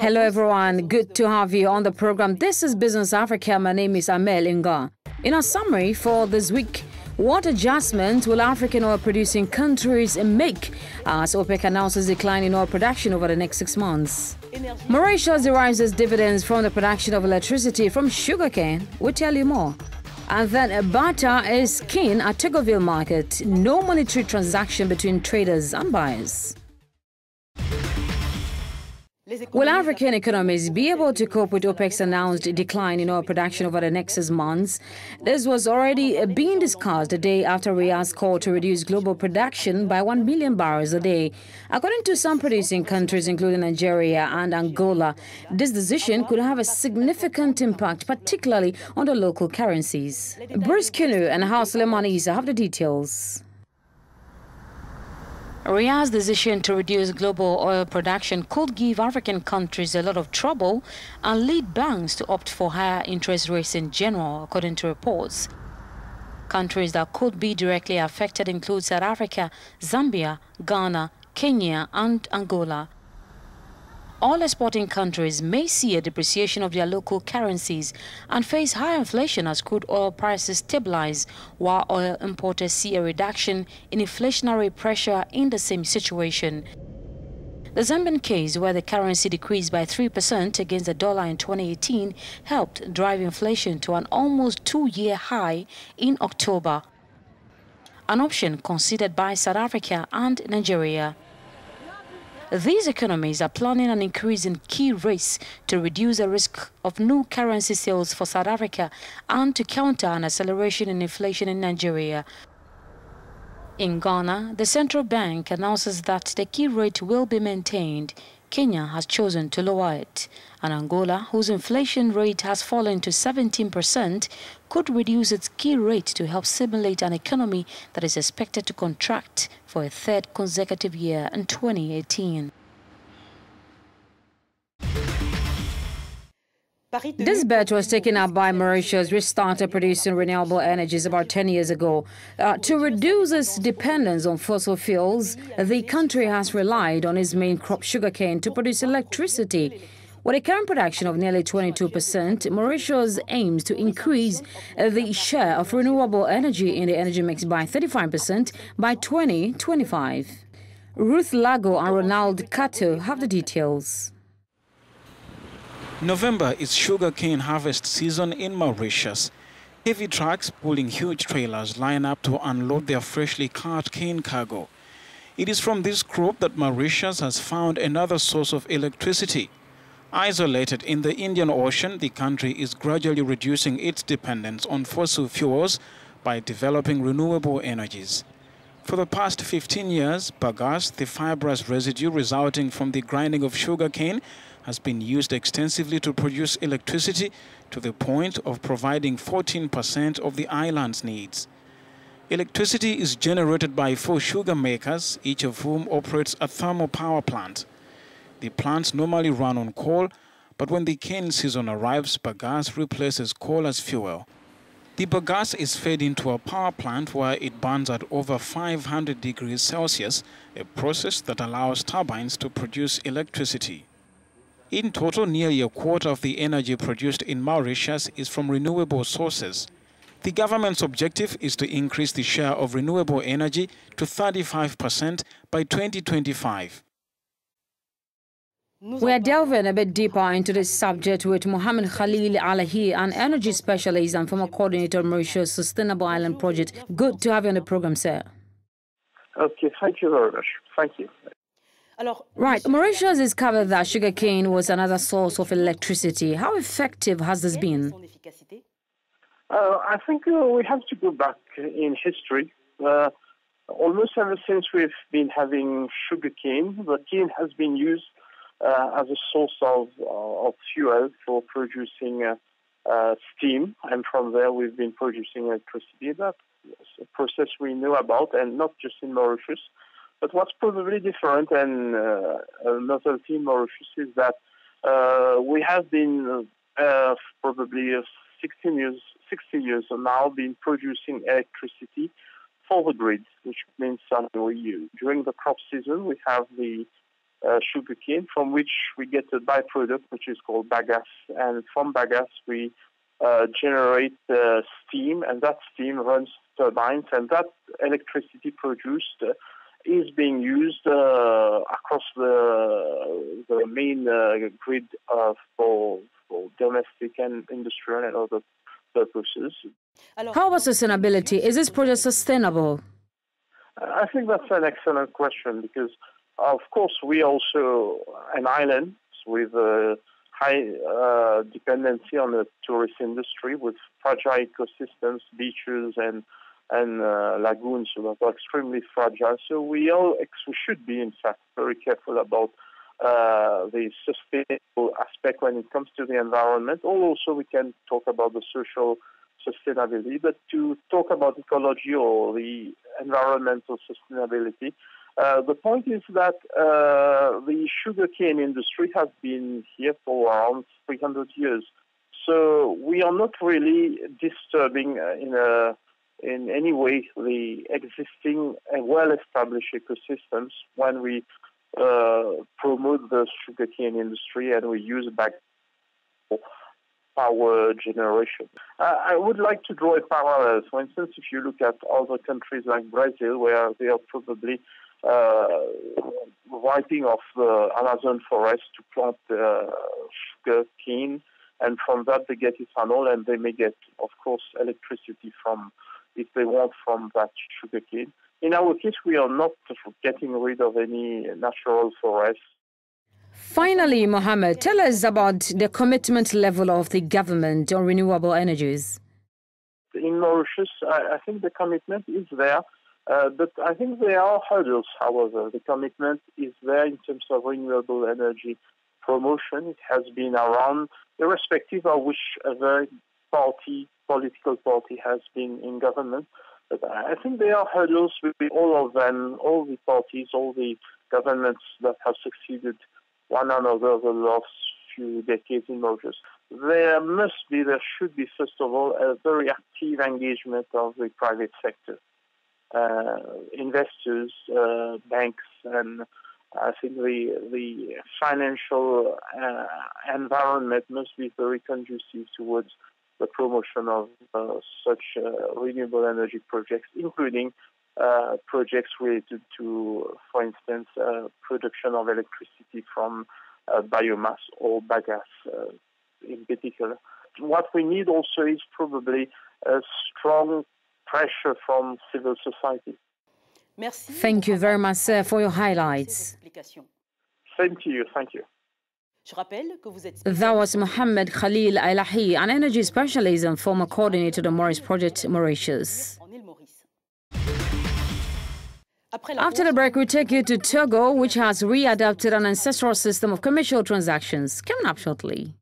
Hello everyone, good to have you on the program. This is Business Africa. My name is Amel Inga. In our summary for this week, what adjustments will African oil producing countries make as OPEC announces decline in oil production over the next 6 months? Mauritius derives its dividends from the production of electricity from sugarcane. We'll tell you more. And then Bata is keen at Tegoville market. No monetary transaction between traders and buyers. Will African economies be able to cope with OPEC's announced decline in oil production over the next 6 months? This was already being discussed a day after Riyadh's call to reduce global production by 1 million barrels a day. According to some producing countries, including Nigeria and Angola, this decision could have a significant impact, particularly on the local currencies. Bruce Kinu and House Lemanisa have the details. Riyadh's decision to reduce global oil production could give African countries a lot of trouble and lead banks to opt for higher interest rates in general, according to reports. Countries that could be directly affected include South Africa, Zambia, Ghana, Kenya, and Angola. All exporting countries may see a depreciation of their local currencies and face high inflation as crude oil prices stabilize, while oil importers see a reduction in inflationary pressure in the same situation. The Zambian case, where the currency decreased by 3% against the dollar in 2018, helped drive inflation to an almost 2-year high in October, an option considered by South Africa and Nigeria. These economies are planning an increase in key rates to reduce the risk of new currency sales for South Africa and to counter an acceleration in inflation in Nigeria. In Ghana, the central bank announces that the key rate will be maintained. Kenya has chosen to lower it, and Angola, whose inflation rate has fallen to 17%, could reduce its key rate to help stimulate an economy that is expected to contract for a third consecutive year in 2018. This bet was taken up by Mauritius, which started producing renewable energies about 10 years ago. To reduce its dependence on fossil fuels, the country has relied on its main crop sugarcane to produce electricity. With a current production of nearly 22%, Mauritius aims to increase the share of renewable energy in the energy mix by 35% by 2025. Ruth Lago and Ronald Kato have the details. November is sugarcane harvest season in Mauritius. Heavy trucks pulling huge trailers line up to unload their freshly cut cane cargo. It is from this crop that Mauritius has found another source of electricity. Isolated in the Indian Ocean, the country is gradually reducing its dependence on fossil fuels by developing renewable energies. For the past 15 years, bagasse, the fibrous residue resulting from the grinding of sugarcane, has been used extensively to produce electricity to the point of providing 14% of the island's needs. Electricity is generated by 4 sugar makers, each of whom operates a thermal power plant. The plants normally run on coal, but when the cane season arrives, bagasse replaces coal as fuel. The bagasse is fed into a power plant where it burns at over 500 degrees Celsius, a process that allows turbines to produce electricity. In total, nearly a quarter of the energy produced in Mauritius is from renewable sources. The government's objective is to increase the share of renewable energy to 35% by 2025. We are delving a bit deeper into this subject with Mohamed Khalil Alahi, an energy specialist and former coordinator of Mauritius Sustainable Island Project. Good to have you on the program, sir. Okay, thank you very much. Thank you. Right, Mauritius discovered that sugarcane was another source of electricity. How effective has this been? I think we have to go back in history. Almost ever since we've been having sugarcane, the cane has been used as a source of fuel for producing steam, and from there we've been producing electricity. That's a process we know about, and not just in Mauritius. But what's probably different and a novelty in Mauritius is that we have been probably 60 years now been producing electricity for the grid, which means during the crop season we have the sugarcane, from which we get a byproduct which is called bagasse, and from bagasse we generate steam, and that steam runs turbines, and that electricity produced is being used across the main grid for domestic and industrial and other purposes. How about sustainability? Is this project sustainable? I think that's an excellent question because, of course, we also an island with a high dependency on the tourist industry with fragile ecosystems, beaches and lagoons that are extremely fragile. So we should be, in fact, very careful about the sustainable aspect when it comes to the environment. Also, we can talk about the social sustainability, but to talk about ecology or the environmental sustainability, the point is that the sugarcane industry has been here for around 300 years. So we are not really disturbing in any way the existing and well-established ecosystems when we promote the sugarcane industry and we use back power generation. I would like to draw a parallel. For instance, if you look at other countries like Brazil, where they are probably wiping off the Amazon forest to plant sugar cane, and from that they get ethanol, and they may get, of course, electricity from, if they want, from that sugar cane. In our case, we are not getting rid of any natural forests. Finally, Mohammed, tell us about the commitment level of the government on renewable energies. In Mauritius, I think the commitment is there, but I think there are hurdles, however. The commitment is there in terms of renewable energy promotion. It has been around, irrespective of which political party has been in government. But I think there are hurdles with all of them, all the parties, all the governments that have succeeded one another the last few decades in Mauritius. There should be, first of all, a very active engagement of the private sector, investors, banks, and I think the financial environment must be very conducive towards the promotion of such renewable energy projects, including projects related to, for instance, production of electricity from biomass or bagasse in particular. What we need also is probably a strong pressure from civil society. Thank you very much, sir, for your highlights. Same to you. Thank you. That was Mohammed Khalil Ailahi, an energy specialist and former coordinator of the Maurice Project, Mauritius. After the break, we take you to Togo, which has readapted an ancestral system of commercial transactions. Coming up shortly.